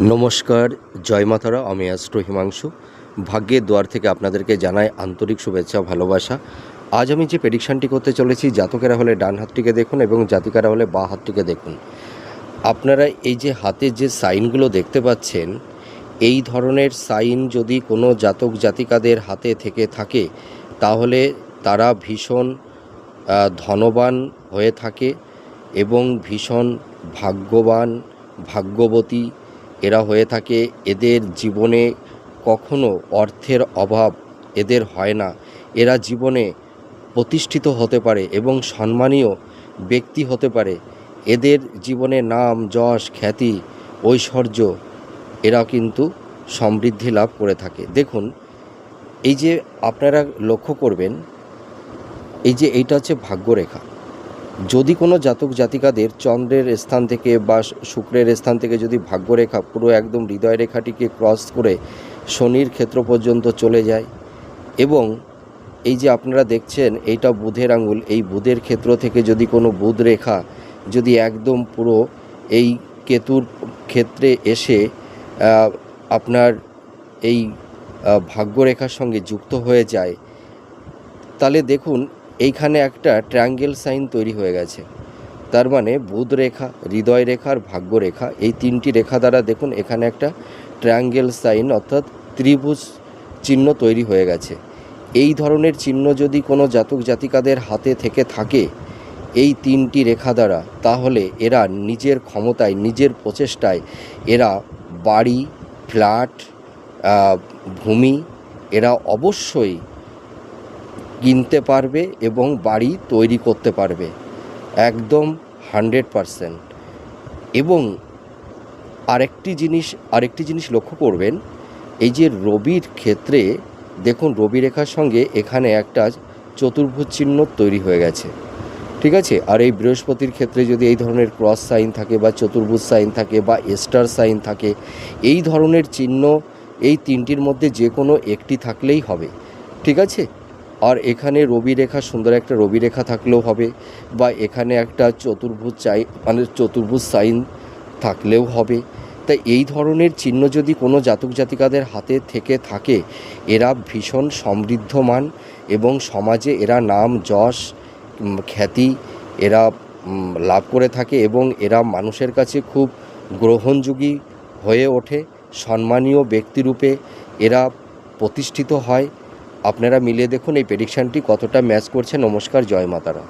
নমস্কার, জয় মাতারা। আমি অ্যাস্ট্রো হিমাংশু। ভাগ্যের দুয়ার থেকে আপনাদেরকে জানাই আন্তরিক শুভেচ্ছা, ভালোবাসা। আজ আমি যে প্রেডিকশানটি করতে চলেছি, জাতকেরা হলে ডান হাতটিকে দেখুন এবং জাতিকারা হলে বাঁ হাতটিকে দেখুন। আপনারা এই যে হাতের যে সাইনগুলো দেখতে পাচ্ছেন, এই ধরনের সাইন যদি কোনো জাতক জাতিকাদের হাতে থেকে থাকে, তাহলে তারা ভীষণ ধনবান হয়ে থাকে এবং ভীষণ ভাগ্যবান, ভাগ্যবতী এরা হয়ে থাকে। এদের জীবনে কখনো অর্থের অভাব এদের হয় না। এরা জীবনে প্রতিষ্ঠিত হতে পারে এবং সম্মানীয় ব্যক্তি হতে পারে। এদের জীবনে নাম, যশ, খ্যাতি, ঐশ্বর্য এরা কিন্তু সমৃদ্ধি লাভ করে থাকে। দেখুন, এই যে আপনারা লক্ষ্য করবেন, এই যে এইটা হচ্ছে ভাগ্যরেখা। যদি কোনো জাতক জাতিকাদের চন্দ্রের স্থান থেকে বা শুক্রের স্থান থেকে যদি ভাগ্যরেখা পুরো একদম হৃদয় রেখাটিকে ক্রস করে শনির ক্ষেত্র পর্যন্ত চলে যায়, এবং এই যে আপনারা দেখছেন এইটা বুধের আঙুল, এই বুধের ক্ষেত্র থেকে যদি কোনো বুধ রেখা যদি একদম পুরো এই কেতুর ক্ষেত্রে এসে আপনার এই ভাগ্যরেখার সঙ্গে যুক্ত হয়ে যায়, তাহলে দেখুন এইখানে একটা ট্রায়াঙ্গেল সাইন তৈরি হয়ে গেছে। তার মানে বুধ রেখা, হৃদয় রেখা আর ভাগ্যরেখা, এই তিনটি রেখা দ্বারা দেখুন এখানে একটা ট্রায়াঙ্গেল সাইন অর্থাৎ ত্রিভুজ চিহ্ন তৈরি হয়ে গেছে। এই ধরনের চিহ্ন যদি কোনো জাতক জাতিকাদের হাতে থেকে থাকে এই তিনটি রেখা দ্বারা, তাহলে এরা নিজের ক্ষমতায়, নিজের প্রচেষ্টায় এরা বাড়ি, ফ্ল্যাট, ভূমি এরা অবশ্যই কিনতে পারবে এবং বাড়ি তৈরি করতে পারবে একদম 100%। এবং আরেকটি জিনিস লক্ষ্য করবেন, এই যে রবির ক্ষেত্রে দেখুন রবি রেখার সঙ্গে এখানে একটা চতুর্ভুজ চিহ্ন তৈরি হয়ে গেছে, ঠিক আছে। আর এই বৃহস্পতির ক্ষেত্রে যদি এই ধরনের ক্রস সাইন থাকে বা চতুর্ভুজ সাইন থাকে বা স্টার সাইন থাকে, এই ধরনের চিহ্ন এই তিনটির মধ্যে যে কোনো একটি থাকলেই হবে, ঠিক আছে। আর এখানে রবি রেখা, সুন্দর একটা রবি রেখা থাকলেও হবে, বা এখানে একটা চতুর্ভুজ সাইন থাকলেও হবে। তাই এই ধরনের চিহ্ন যদি কোনো জাতক জাতিকাদের হাতে থেকে থাকে, এরা ভীষণ সমৃদ্ধমান এবং সমাজে এরা নাম, যশ, খ্যাতি এরা লাভ করে থাকে এবং এরা মানুষের কাছে খুব গ্রহণযোগ্য হয়ে ওঠে। সম্মানীয় ব্যক্তিরূপে এরা প্রতিষ্ঠিত হয়। আপনারা মিলিয়ে দেখুন এই প্রেডিকশানটি কতটা ম্যাচ করছে। নমস্কার, জয় মাতারা।